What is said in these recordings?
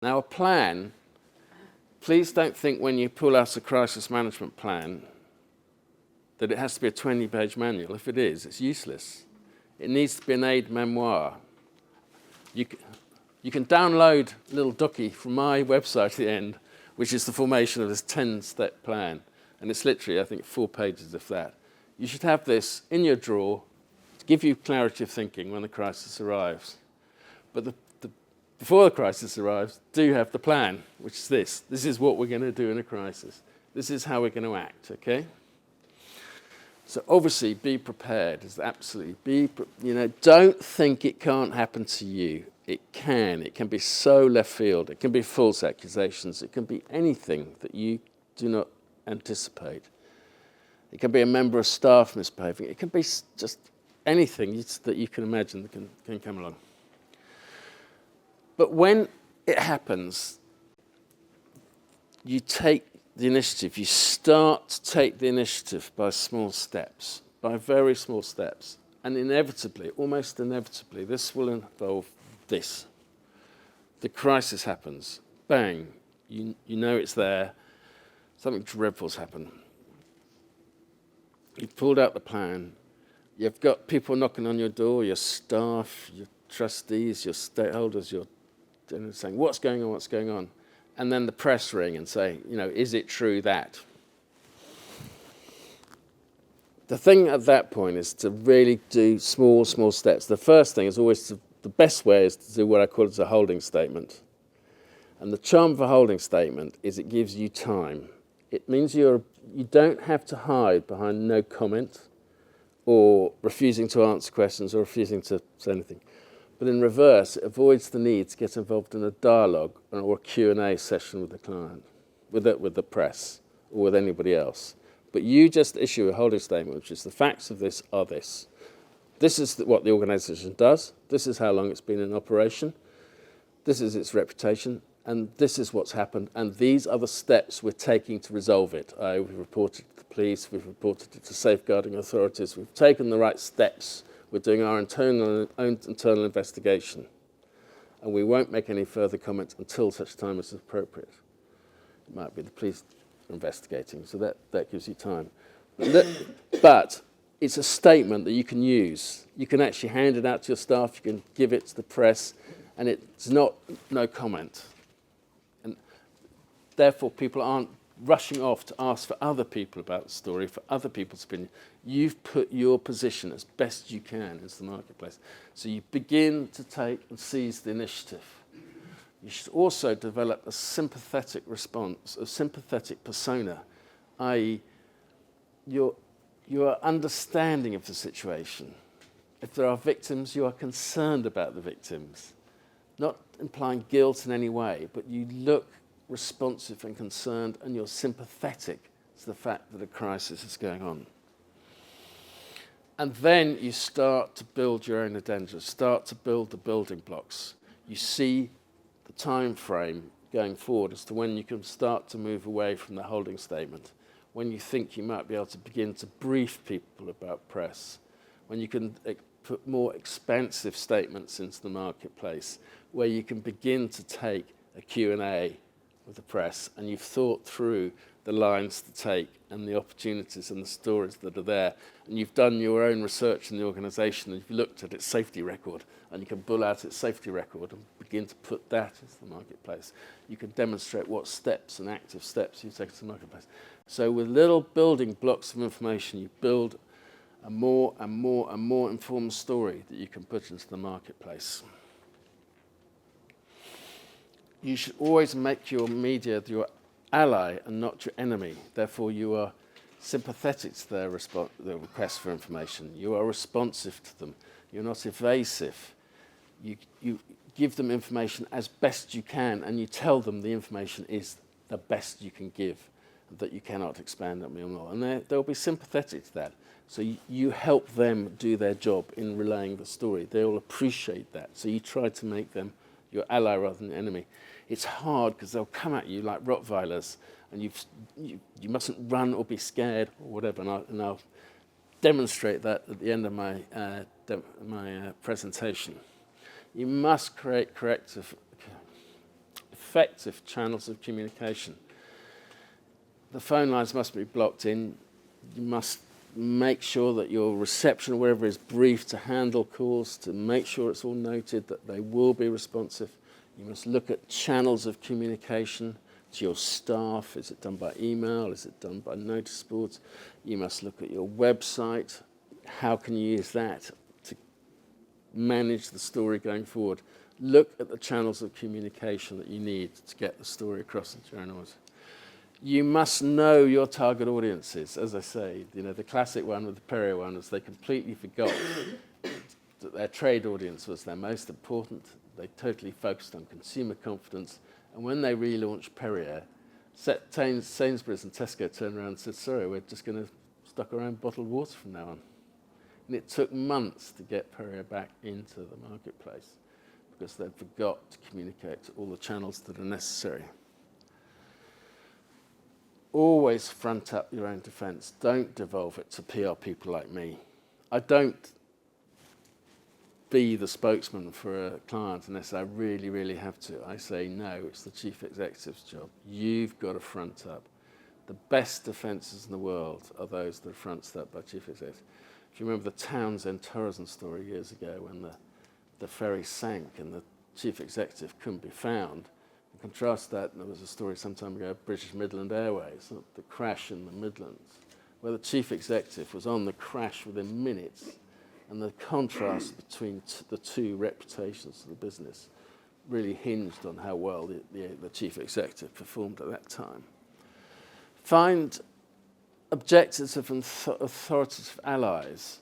Now, a plan, please don't think when you pull out a crisis management plan that it has to be a 20-page manual. If it is, it's useless. It needs to be an aide-memoire. You can download a little dokie from my website at the end, which is the formation of this 10-step plan. And it's literally, I think, 4 pages of that. You should have this in your drawer to give you clarity of thinking when the crisis arrives. But before the crisis arrives, do have the plan, which is this. This is what we're going to do in a crisis. This is how we're going to act, okay? So obviously, be prepared. Is absolutely don't think it can't happen to you. It can. It can be so left field. It can be false accusations. It can be anything that you do not anticipate. It can be a member of staff misbehaving. It can be just anything that you can imagine that can come along. But when it happens, you take the initiative. You start to take the initiative by small steps, by very small steps. And inevitably, almost inevitably, this will involve this. The crisis happens. Bang. You know it's there. Something dreadful's happened. You've pulled out the plan. You've got people knocking on your door, your staff, your trustees, your stakeholders, saying, what's going on, what's going on? And then the press ring and say, is it true that? The thing at that point is to really do small steps. The first thing is always the best way is to do what I call a holding statement. And the charm of a holding statement is it gives you time. It means you don't have to hide behind no comment or refusing to answer questions or refusing to say anything. But in reverse, it avoids the need to get involved in a dialogue or a Q&A session with the client, with the press, or with anybody else. But you just issue a holding statement, which is the facts of this are this. This is what the organisation does. This is how long it's been in operation. This is its reputation. And this is what's happened. And these are the steps we're taking to resolve it. We've reported it to the police. We've reported it to safeguarding authorities. We've taken the right steps. We're doing our own internal investigation. And we won't make any further comments until such time as is appropriate. It might be the police investigating, so that gives you time. But it's a statement that you can use. You can actually hand it out to your staff, you can give it to the press, and it's no comment. And therefore, people aren't rushing off to ask for other people about the story, for other people's opinion. You've put your position as best you can into the marketplace. So you begin to take and seize the initiative. You should also develop a sympathetic response, a sympathetic persona, i.e. your understanding of the situation. If there are victims, you are concerned about the victims, not implying guilt in any way, but you look responsive and concerned, and you're sympathetic to the fact that a crisis is going on. And then you start to build your own agenda, start to build the building blocks. You see the time frame going forward as to when you can start to move away from the holding statement, when you think you might be able to begin to brief people about press, when you can put more expansive statements into the marketplace, where you can begin to take a Q&A with the press, and you've thought through the lines to take and the opportunities and the stories that are there, and you've done your own research in the organisation, and you've looked at its safety record, and you can pull out its safety record and begin to put that into the marketplace. You can demonstrate what steps and active steps you take to the marketplace. So with little building blocks of information, you build a more and more and more informed story that you can put into the marketplace. You should always make your media your ally and not your enemy. Therefore, you are sympathetic to their request for information. You are responsive to them. You're not evasive. You give them information as best you can, and you tell them the information is the best you can give, that you cannot expand on more. And they'll be sympathetic to that. So you help them do their job in relaying the story. They'll appreciate that. So you try to make them your ally rather than enemy. It's hard because they'll come at you like Rottweilers, and you mustn't run or be scared or whatever. And I'll demonstrate that at the end of my presentation. You must create effective channels of communication. The phone lines must be blocked in. You must make sure that your reception, wherever, is brief to handle calls, to make sure it's all noted, that they will be responsive. You must look at channels of communication to your staff. Is it done by email? Is it done by notice boards? You must look at your website. How can you use that to manage the story going forward? Look at the channels of communication that you need to get the story across into your own audience. You must know your target audiences. As I say, the classic one with the Perrier one was they completely forgot that their trade audience was their most important. They totally focused on consumer confidence. And when they relaunched Perrier, Sainsbury's and Tesco turned around and said, sorry, we're just going to stock our own bottled water from now on. And it took months to get Perrier back into the marketplace because they forgot to communicate to all the channels that are necessary. Always front up your own defence. Don't devolve it to PR people like me. I don't be the spokesman for a client unless I really, really have to. I say, no, it's the chief executive's job. You've got to front up. The best defences in the world are those that are fronted up by chief executives. If you remember the Townsend tourism story years ago when the ferry sank and the chief executive couldn't be found, contrast that, there was a story some time ago, British Midland Airways, the crash in the Midlands, where the chief executive was on the crash within minutes, and the contrast between the two reputations of the business really hinged on how well the chief executive performed at that time. Find objectives of authoritative allies.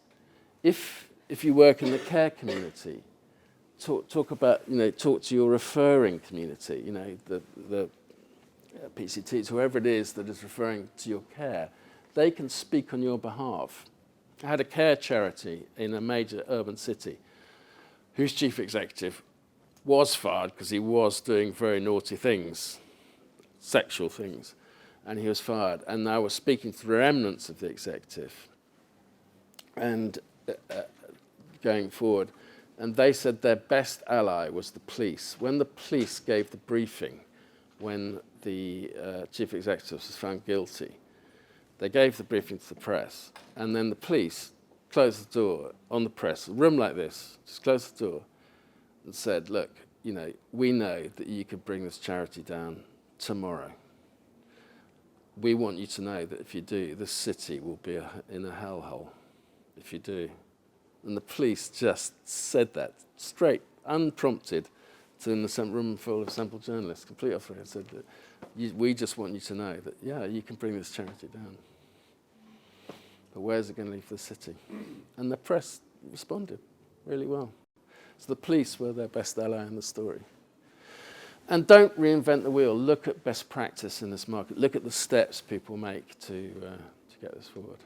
If you work in the care community, talk to your referring community, the PCTs, whoever it is that is referring to your care. They can speak on your behalf. I had a care charity in a major urban city whose chief executive was fired because he was doing very naughty things, sexual things, and he was fired. And I was speaking to the remnants of the executive and going forward. And they said their best ally was the police. When the police gave the briefing, when the chief executive was found guilty, they gave the briefing to the press, and then the police closed the door on the press, a room like this, just closed the door, and said, look, we know that you could bring this charity down tomorrow. We want you to know that if you do, this city will be in a hellhole if you do. And the police just said that straight, unprompted, to a room full of assembled journalists, complete authority, said that we just want you to know that, yeah, you can bring this charity down. But where's it going to leave the city? And the press responded really well. So the police were their best ally in the story. And don't reinvent the wheel. Look at best practice in this market. Look at the steps people make to get this forward.